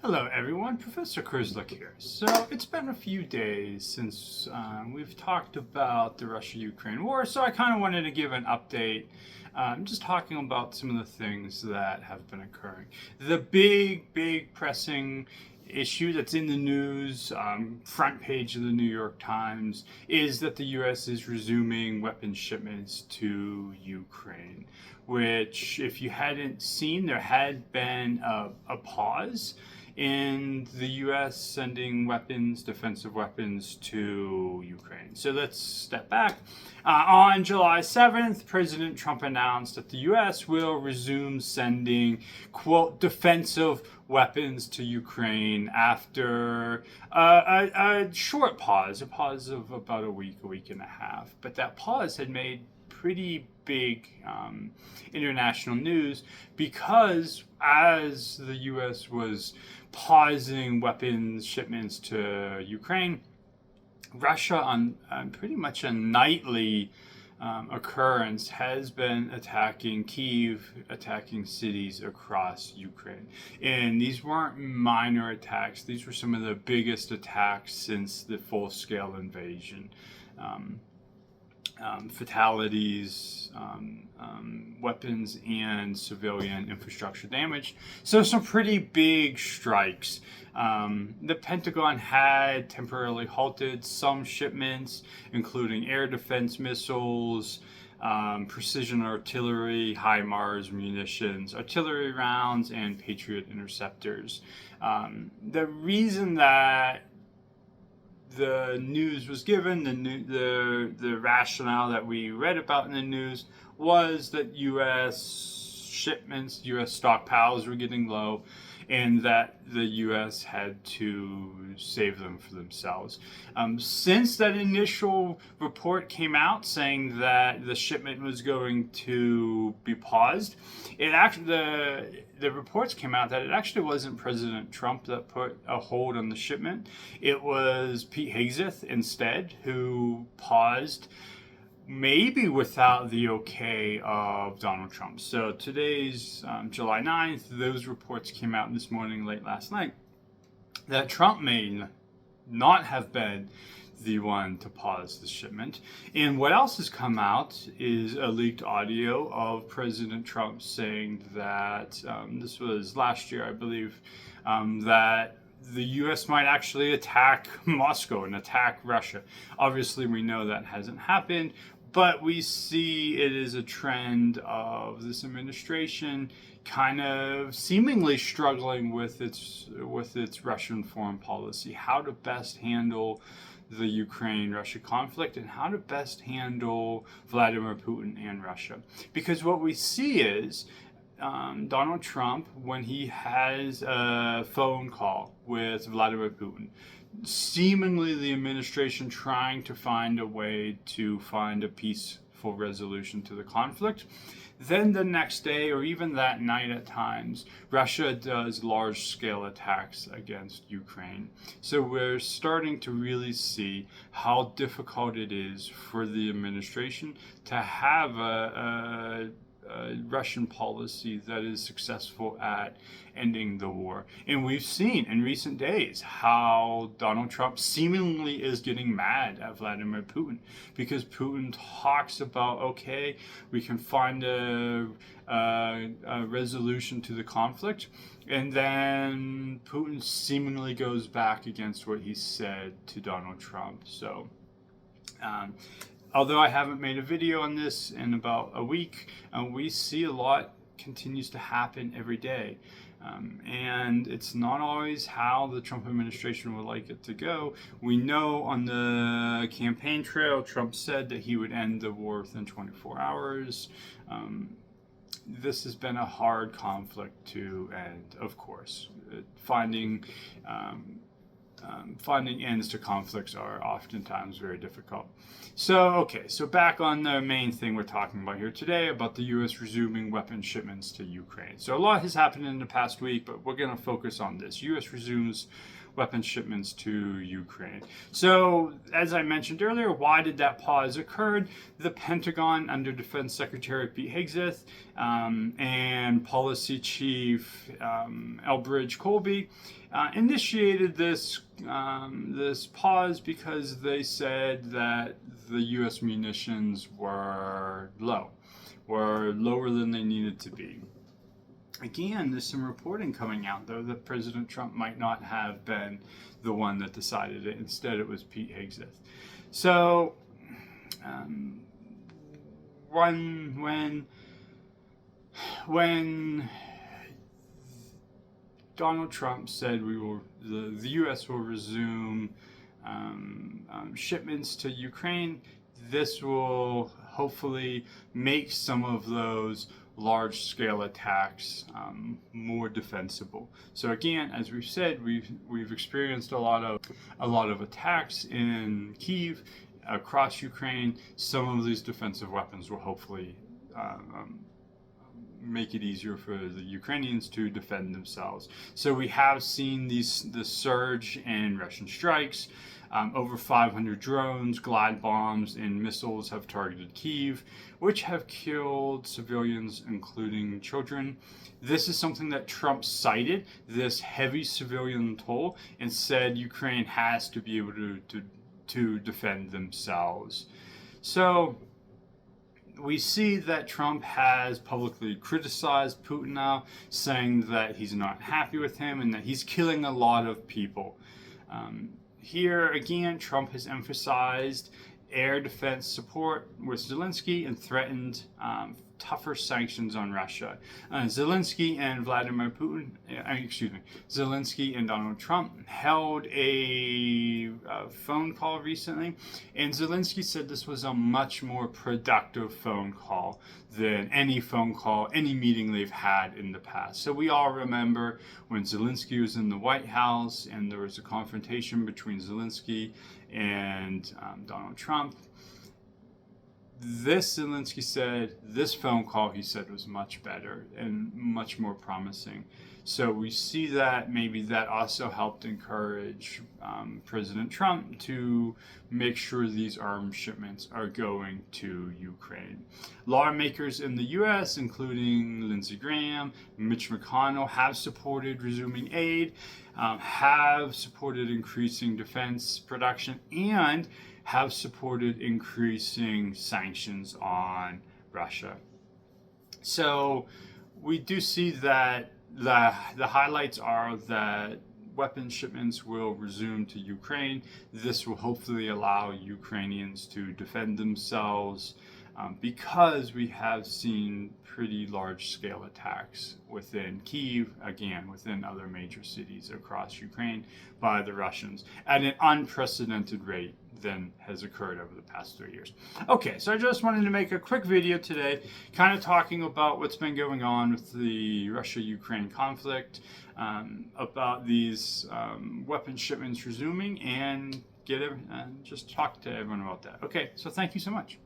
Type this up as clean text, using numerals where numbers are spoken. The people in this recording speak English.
Hello everyone, Professor Kurzlik here. So it's been a few days since we've talked about the Russia-Ukraine war, so I kind of wanted to give an update, just talking about some of the things that have been occurring. The big pressing issue that's in the news, front page of the New York Times, is that the U.S. is resuming weapons shipments to Ukraine, which, if you hadn't seen, there had been a pause in the U.S. sending weapons, defensive weapons, to Ukraine. So let's step back. On July 7th, President Trump announced that the U.S. will resume sending, quote, defensive weapons to Ukraine after a short pause, a pause of about a week and a half. But that pause had made pretty big international news because as the U.S. was pausing weapons shipments to Ukraine, Russia, on pretty much a nightly occurrence, has been attacking Kyiv, attacking cities across Ukraine. And these weren't minor attacks. These were some of the biggest attacks since the full-scale invasion. Fatalities, weapons, and civilian infrastructure damage. So some pretty big strikes. The Pentagon had temporarily halted some shipments, including air defense missiles, precision artillery, HIMARS munitions, artillery rounds, and Patriot interceptors. The reason that the news was given, the rationale that we read about in the news, was that U.S. shipments, U.S. stockpiles were getting low, and that the U.S. had to save them for themselves. Since that initial report came out saying that the shipment was going to be paused, the reports came out that it actually wasn't President Trump that put a hold on the shipment. It was Pete Hegseth instead who paused, maybe without the okay of Donald Trump. So today's July 9th, those reports came out this morning, late last night, that Trump may not have been the one to pause the shipment. And what else has come out is a leaked audio of President Trump saying that, this was last year, I believe, that the U.S. might actually attack Moscow and attack Russia. Obviously, we know that hasn't happened, but we see it is a trend of this administration kind of seemingly struggling with its Russian foreign policy, how to best handle the Ukraine-Russia conflict, and how to best handle Vladimir Putin and Russia. Because what we see is Donald Trump, when he has a phone call with Vladimir Putin, seemingly the administration trying to find a way to find a peaceful resolution to the conflict. Then the next day, or even that night at times, Russia does large-scale attacks against Ukraine. So we're starting to really see how difficult it is for the administration to have a Russian policy that is successful at ending the war. And we've seen in recent days how Donald Trump seemingly is getting mad at Vladimir Putin because Putin talks about, okay, we can find a resolution to the conflict, and then Putin seemingly goes back against what he said to Donald Trump. So although I haven't made a video on this in about a week, we see a lot continues to happen every day. And it's not always how the Trump administration would like it to go. We know on the campaign trail, Trump said that he would end the war within 24 hours. This has been a hard conflict to end, of course. Finding ends to conflicts are oftentimes very difficult. So back on the main thing we're talking about here today, about the U.S. resuming weapons shipments to Ukraine. So a lot has happened in the past week, but we're going to focus on this. U.S. resumes weapons shipments to Ukraine. So, as I mentioned earlier, why did that pause occur? The Pentagon, under Defense Secretary Pete Hegseth and Policy Chief Elbridge Colby, initiated this this pause because they said that the U.S. munitions were lower than they needed to be. Again, there's some reporting coming out, though, that President Trump might not have been the one that decided it. Instead, it was Pete Hegseth. So, when Donald Trump said the U.S. will resume shipments to Ukraine, this will hopefully make some of those large-scale attacks more defensible. So again, as we've said, we've experienced a lot of attacks in Kyiv, across Ukraine. Some of these defensive weapons will hopefully make it easier for the Ukrainians to defend themselves. So we have seen the surge in Russian strikes. Over 500 drones, glide bombs, and missiles have targeted Kyiv, which have killed civilians, including children. This is something that Trump cited, this heavy civilian toll, and said Ukraine has to be able to defend themselves. So we see that Trump has publicly criticized Putin now, saying that he's not happy with him and that he's killing a lot of people. Here again, Trump has emphasized air defense support with Zelensky and threatened tougher sanctions on Russia. Zelensky and Zelensky and Donald Trump held a phone call recently, and Zelensky said this was a much more productive phone call than any meeting they've had in the past. So we all remember when Zelensky was in the White House and there was a confrontation between Zelensky and Donald Trump. Zelensky said, this phone call, he said, was much better and much more promising. So we see that maybe that also helped encourage President Trump to make sure these arms shipments are going to Ukraine. Lawmakers in the U.S., including Lindsey Graham, Mitch McConnell, have supported resuming aid, have supported increasing defense production, and have supported increasing sanctions on Russia. So we do see that the highlights are that weapons shipments will resume to Ukraine. This will hopefully allow Ukrainians to defend themselves because we have seen pretty large-scale attacks within Kyiv, again, within other major cities across Ukraine by the Russians at an unprecedented rate than has occurred over the past 3 years. Okay, so I just wanted to make a quick video today, kind of talking about what's been going on with the Russia-Ukraine conflict, about these weapons shipments resuming, and just talk to everyone about that. Okay, so thank you so much.